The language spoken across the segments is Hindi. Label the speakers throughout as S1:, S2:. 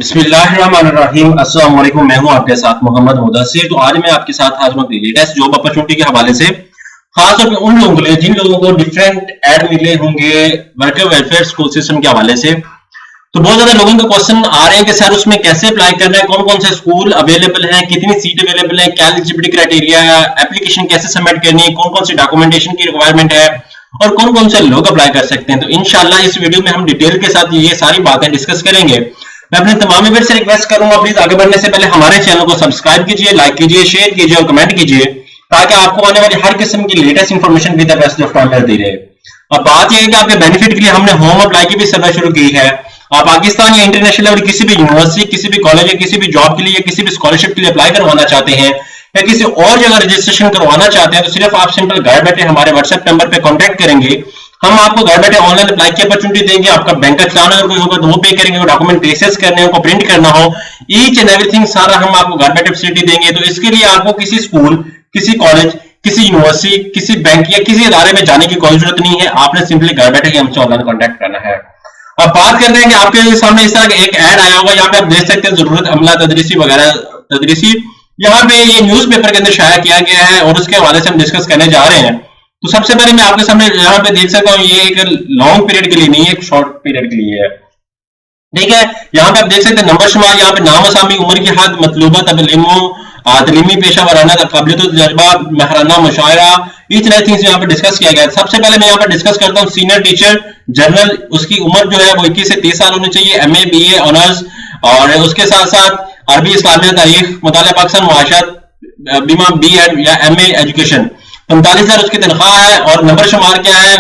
S1: बिस्मिल्लाहिर्रहमानिर्रहीम। अस्सलाम वालेकुम। मैं हूं आपके साथ मोहम्मद मुदस्सिर। तो आज मैं आपके साथ हाजिर हूं लेटेस्ट जॉब अपॉर्चुनिटी के हवाले से, खासतौर पे उन लोगों के लिए जिन लोगों को डिफरेंट ऐड मिले होंगे वर्कर वेलफेयर स्कूल सिस्टम के हवाले से। तो बहुत ज्यादा लोगों के क्वेश्चन आ रहे हैं कि सर उसमें कैसे अप्लाई करना है, कौन कौन से स्कूल अवेलेबल हैं, कितनी सीट अवेलेबल है, क्या एलिजिबिलिटी क्राइटेरिया है, एप्लीकेशन कैसे सबमिट करनी है, कौन कौन सी डॉक्यूमेंटेशन की रिक्वायरमेंट है और कौन कौन से लोग अप्लाई कर सकते हैं। तो इंशाल्लाह इस वीडियो में हम डिटेल के साथ ये सारी बातें डिस्कस करेंगे। मैं अपने तमाम व्यूअर्स से रिक्वेस्ट करूंगा, प्लीज आगे बढ़ने से पहले हमारे चैनल को सब्सक्राइब कीजिए, लाइक कीजिए, शेयर कीजिए और कमेंट कीजिए, ताकि आपको आने वाली हर किस्म की latest information with the best of time मिलती रहे। अब बात यह है कि आपके बेनिफिट के लिए हमने होम अप्लाई की भी सर्विस शुरू की है। आप पाकिस्तान या इंटरनेशनल लेवल किसी भी यूनिवर्सिटी, किसी भी कॉलेज या किसी भी जॉब के लिए या किसी भी स्कॉलरशिप के लिए अप्लाई करवाना चाहते हैं या किसी और जगह रजिस्ट्रेशन करवाना चाहते हैं, तो सिर्फ आप सिंपल घर बैठे हमारे व्हाट्सएप नंबर पे कांटेक्ट करेंगे। हम आपको घर बैठे ऑनलाइन अप्लाई की अपॉर्चुनिटी देंगे। आपका बैंक का चलान अगर कोई होगा तो वो पे करेंगे, डॉक्यूमेंट प्रोसेस करने हो, प्रिंट करना हो, ईच एंड एवरीथिंग सारा हम आपको घर बैठे फैसिलिटी देंगे। तो इसके लिए आपको किसी स्कूल, किसी कॉलेज, किसी यूनिवर्सिटी, किसी बैंक या किसी इदारे में जाने की कोई जरूरत नहीं है। आपने सिंपली घर बैठे ही हमसे ऑनलाइन कॉन्टेक्ट करना है। अब बात करते हैं कि आपके सामने इस तरह का एक ऐड आया होगा, यहाँ पे आप देख सकते हैं जरूरत अमला तदरीसी वगैरह तदरीसी, यहाँ पे ये न्यूज़पेपर के अंदर शाया किया गया है और उसके हवाले से हम डिस्कस करने जा रहे हैं। तो सबसे पहले मैं आपके सामने यहाँ पे देख सकता हूँ, ये एक लॉन्ग पीरियड के लिए नहीं है, एक शॉर्ट पीरियड के लिए है। ठीक है, यहाँ पे आप देख सकते हैं नंबर शुमार, यहाँ पे नाम असामी, उम्र की हद, मतलूबा तलीमी पेशा वराना काबिलियत तजर्बा, महराना मुशायरा, इच नए थिंग्स यहाँ पे डिस्कस किया गया है। सबसे पहले मैं यहाँ पे डिस्कस करता हूँ सीनियर टीचर जनरल, उसकी उम्र जो है वो 21 से 30 साल होनी चाहिए, एमए बीए ऑनर्स, और उसके साथ साथ अरबी इस्लामिया तारीख, मुतालिया पाकिस्तान मुआशरत, बीमा बीएड या एमए एजुकेशन। 45,000 उसकी तनख्वाह है और नंबर शुमार क्या है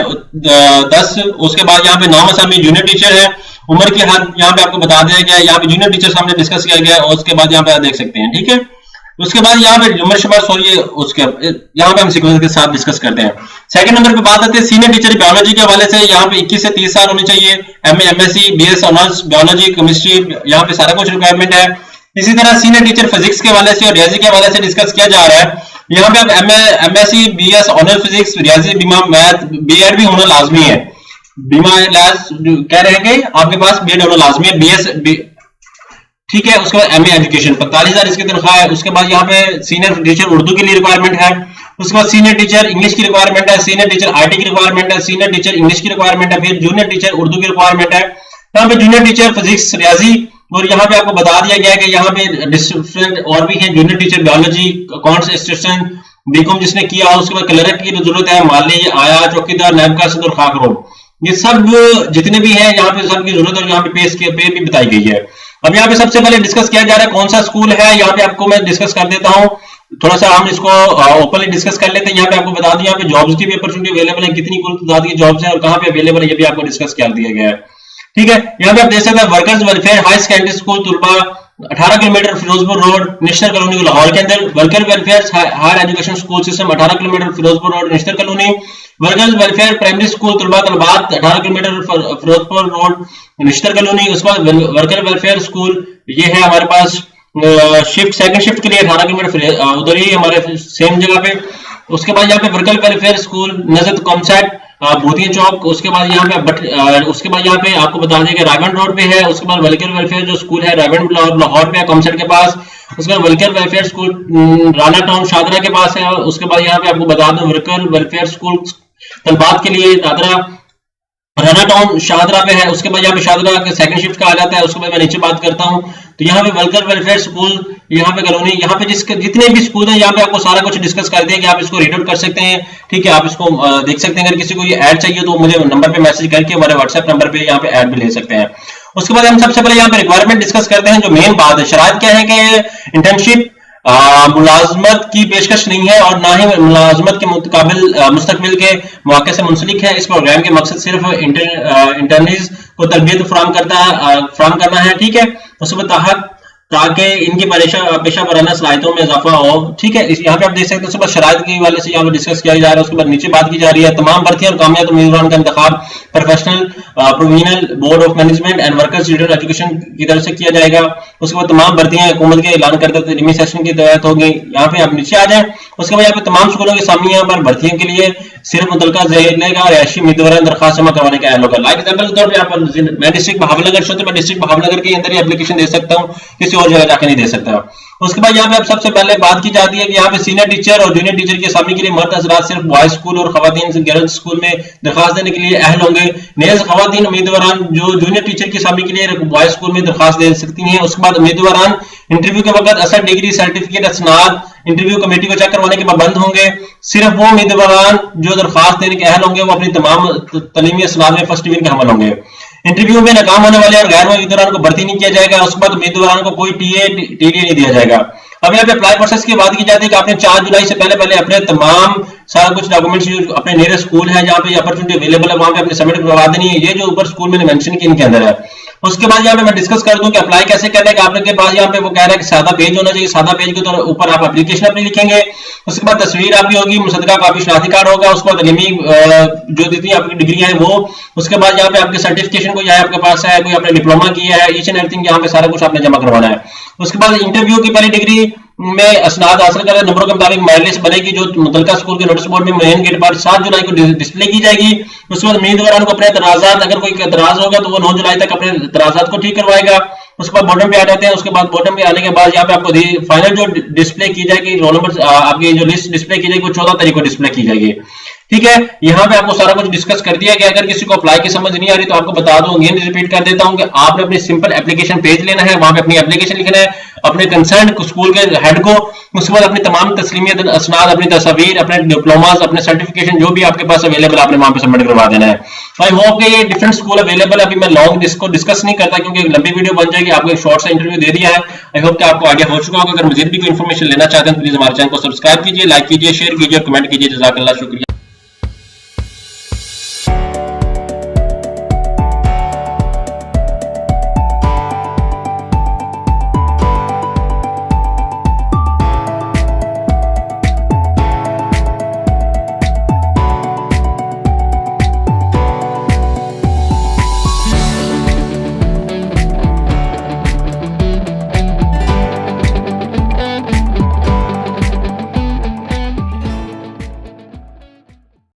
S1: 10। उसके बाद यहाँ पे नाम असामी जूनियर टीचर है, उम्र की हद यहाँ पे आपको बता दिया गया है, यहाँ पे जूनियर टीचर सामने डिस्कस किया गया है और उसके बाद यहाँ पे आप देख सकते हैं। ठीक है, उसके बाद यहाँ पे नंबर शुमार सॉरी उसके यहाँ पे हम सीक्वेंस के साथ डिस्कस करते हैं। सेकंड नंबर पे बात आती है सीनियर टीचर बायोलॉजी के हवाले से, यहाँ पे 21 से 30 साल होनी चाहिए, MA MSc BS honours biology chemistry, यहाँ पे सारा कुछ रिक्वायरमेंट है। इसी तरह सीनियर टीचर फिजिक्स के हवाले से और रियाजी के हवाले से डिस्कस किया जा रहा है। यहाँ पे आप एमएससी बीएस ऑनर फिजिक्स रियाजी बीमा मैथ बीएड भी होना लाजमी है। बीमा कह रहे हैं कि आपके पास बीएड होना लाजमी है, बीएस ठीक है। उसके बाद एमए एजुकेशन 45,000 इसकी तनख्वाह है। उसके बाद यहाँ पे सीनियर टीचर उर्दू के लिए रिक्वायरमेंट है। उसके बाद सीनियर टीचर इंग्लिश की रिक्वायरमेंट है, सीनियर टीचर आईटी की रिक्वायरमेंट है, सीनियर टीचर इंग्लिश की रिक्वायरमेंट है, फिर जूनियर टीचर उर्दू की रिक्वायरमेंट है। यहाँ पे जूनियर टीचर फिजिक्स रियाजी, और यहाँ पे आपको बता दिया गया है कि यहाँ पे डिफरेंट और भी है, junior teacher biology, accounts assistant, BCom जिसने किया, उसके बाद क्लर्क की जरूरत है, माली, आया, चौकीदार, नायब कासिद और खाकरोब, ये सब जितने भी हैं यहाँ पे सबकी जरूरत है और यहाँ पे पे भी बताई गई है। अब यहाँ पे सबसे पहले डिस्कस किया जा रहा है कौन सा स्कूल है, यहाँ पे आपको मैं डिस्कस कर देता हूँ, थोड़ा सा हम इसको ओपनली डिस्कस कर लेते हैं। यहाँ पे आपको बता दें यहाँ पे जॉब्स की भी अपॉर्चुनिटी अवेलेबल है, कितनी कुल तादाद की जॉब्स है और कहाँ पे अवेलेबल है, ये भी आपको डिस्कस कर दिया गया है। ठीक है, यहाँ पे आप देख सकते हैं workers welfare high secondary school तुलबा 18 kilometre Firozpur road national colony Lahore के अंदर, worker welfare higher education school system 18 kilometre Firozpur road national colony, workers welfare primary school तुलबा तलबात 18 kilometre Firozpur road national colony. उसके बाद वर्कर वेलफेयर स्कूल ये है हमारे पास शिफ्ट सेकंड शिफ्ट के लिए 18 किलोमीटर उधर ही हमारे सेम जगह पे। उसके बाद यहाँ पे worker welfare school Najd COMSATS भूतिया चौक, उसके बाद यहाँ पे उसके बाद यहाँ पे आपको बता दें कि रायगंज रोड पे है। उसके बाद वर्कर वेलफेयर जो स्कूल है रायगंज लाहौर पे है कॉमसेट के पास। उसके बाद worker welfare school Rana town Shahdara के पास है। उसके बाद यहाँ पे आपको बता दूं वर्कर वेलफेयर स्कूल तलबात के लिए दादरा राना टाउन शाहदरा पे है। उसके बाद यहाँ पे शाहदरा के सेकंड शिफ्ट का आ जाता है। उसके बाद मैं नीचे बात करता हूँ तो यहाँ पे वर्कर वेलफेयर स्कूल, यहाँ पे कॉलोनी, यहाँ पे जितने भी स्कूल हैं यहाँ पे आपको सारा कुछ डिस्कस कर दिया कि आप इसको रीड आउट कर सकते हैं। ठीक है, आप इसको देख सकते हैं। अगर किसी को ये ऐड चाहिए तो मुझे नंबर पे मैसेज करके हमारे व्हाट्सएप नंबर पे यहाँ पे ऐड भी ले सकते हैं। उसके बाद हम सबसे पहले यहाँ पे रिक्वायरमेंट डिस्कस करते हैं। जो मेन बात है शराइत क्या है कि इंटर्नशिप मुलाजमत की पेशकश नहीं है और ना ही मुलाजमत के मुकाबिल मुस्तकबिल के मौके से मुंसलिक है। इस प्रोग्राम के मकसद सिर्फ इंटर्नीज को तरबियत फराम करना है। ठीक है, उसके बाद ताकि इनकी पेशा वराना सलाहियतों में इजाफा हो। ठीक है, यहाँ पे आप देख सकते हैं सुबह शराइत के वाले से यहाँ पे डिस्कस किया जा रहा है। उसके बाद नीचे बात की जा रही है तमाम भर्तियां और कामयाब उम्मीदवारों का इंतखाब professional provisional board of management and workers union education की तरफ से किया जाएगा। उसके बाद तमाम भर्तियां हुकूमत के ऐलान करते तलीमी सेशन की तहत होगी। यहाँ पे आप नीचे आ जाए, उसके बाद यहाँ पे तमाम स्कूलों के सामने यहाँ पर भर्तियों के लिए सिर्फ मुतलका जिले का रिहायशी उम्मीदवार दरखास्त जमा करवाने का ऐलान होगा। लाइक एग्जाम्पल के तौर पर यहाँ पर मैं डिस्ट्रिक्ट बहावलनगर से, मैं डिस्ट्रिक्ट बहावलनगर के अंदर ही एप्लीकेशन दे सकता हूँ, किसी और जगह जाकर नहीं दे सकता। उसके बाद यहाँ पे अब सबसे पहले बात की जाती है कि यहाँ पे सीनियर टीचर और जूनियर टीचर की असामी के लिए मर्द हजरात सिर्फ बॉयज स्कूल और खवातीन गर्ल्स स्कूल में दरखास्त देने के लिए अहल होंगे। नेज खवातीन उम्मीदवार जो जूनियर टीचर की असामी के लिए बॉयज स्कूल में दरखास्त दे सकती हैं। उसके बाद उम्मीदवार इंटरव्यू के वक्त असर डिग्री सर्टिफिकेट असनाद इंटरव्यू कमेटी को चेक करवाने के पाबंद होंगे। सिर्फ वो उम्मीदवार जो दरखास्त देने के अहल होंगे वो अपनी तमाम तलीमी असनाद में फर्स्ट डिवीजन का हमल होंगे। इंटरव्यू में नाकाम होने वाले और गैर उम्मीदवारों को भर्ती नहीं किया जाएगा। उसके बाद उम्मीदवारों को कोई टीडीए नहीं दिया जाएगा। अब यहाँ पे अप्लाई प्रोसेस की बात की जाती है कि आपने 4 जुलाई से पहले अपने तमाम सारा कुछ डॉक्यूमेंट्स जो अपने नियरेस्ट स्कूल है जहाँ पे अपॉर्चुनिटी अवेलेबल है वहां पे अपने सबमिट करवा देनी है। ये जो ऊपर स्कूल मैंने मेंशन किया इनके अंदर है। उसके बाद यहाँ पे मैं डिस्कस कर दूं कि अप्लाई कैसे करना है। आपके पास यहाँ पे वो कह रहा है कि सादा पेज होना चाहिए। सादा पेज के ऊपर आप एप्लीकेशन अपनी लिखेंगे। उसके बाद तस्वीर आपकी होगी, मुसद्दका कापी शनाख्ती कार्ड होगा। उसके बाद तलीमी जो जितनी आपकी डिग्री है वो। उसके बाद यहाँ पे आपके सर्टिफिकेशन को आपके पास है, कोई आपने डिप्लोमा किया है, ईच एंड एवरीथिंग यहाँ पे सारा कुछ आपने जमा करवाना है। उसके बाद इंटरव्यू की पहली डिग्री में असनाद हासिल करें नंबरों के मुताबिक मेरिट लिस्ट बनेगी जो मुतलका स्कूल के नोटिस बोर्ड में मेन गेट पर 7 जुलाई को डिस्प्ले की जाएगी। उसके बाद उम्मीदवारों को अपने एतराजात, अगर कोई एतराज होगा तो वो 9 जुलाई तक अपने एतराजात को ठीक करवाएगा। उसके बाद बॉटम पे आ जाते हैं। उसके बाद बॉटम पे आने के बाद यहाँ पे आपको फाइनल जो डिस्प्ले की जाएगी, रोल नंबर आपकी जो लिस्ट डिस्प्ले की जाएगी वो 14 तारीख को डिस्प्ले की जाएगी। ठीक है, यहाँ पे आपको सारा कुछ डिस्कस कर दिया गया। अगर किसी को अप्लाई की समझ नहीं आ रही तो आपको बता दूं, अगेन रिपीट कर देता हूं कि आपने अपनी सिंपल एप्लीकेशन पेज लेना है, वहां पे अपनी एप्लीकेशन लिखना है, अपने कंसर्न स्कूल के हेड को। उसके बाद अपनी तमाम तस्लीमी असनाद, अपनी तस्वीर, अपने डिप्लोमास, अपने सर्टिफिकेशन जो भी आपके पास अवेलेबल आपने वहां पे सबमिट करवा देना है। आई होप कि ये डिफरेंट स्कूल अवेलेबल है। अभी मैं लॉन्ग इसको डिस्कस नहीं करता क्योंकि लंबी वीडियो बन जाएगी। आपको एक शॉर्ट सा इंटरव्यू दे दिया है। आई होप कि आपको आइडिया हो चुका होगा। अगर मजीद भी कोई इन्फॉर्मेशन लेना चाहते हैं तो प्लीज हमारे चैनल को सब्सक्राइब कीजिए, लाइक कीजिए, शेयर कीजिए और कमेंट कीजिए। जज़ाकल्लाह, शुक्रिया।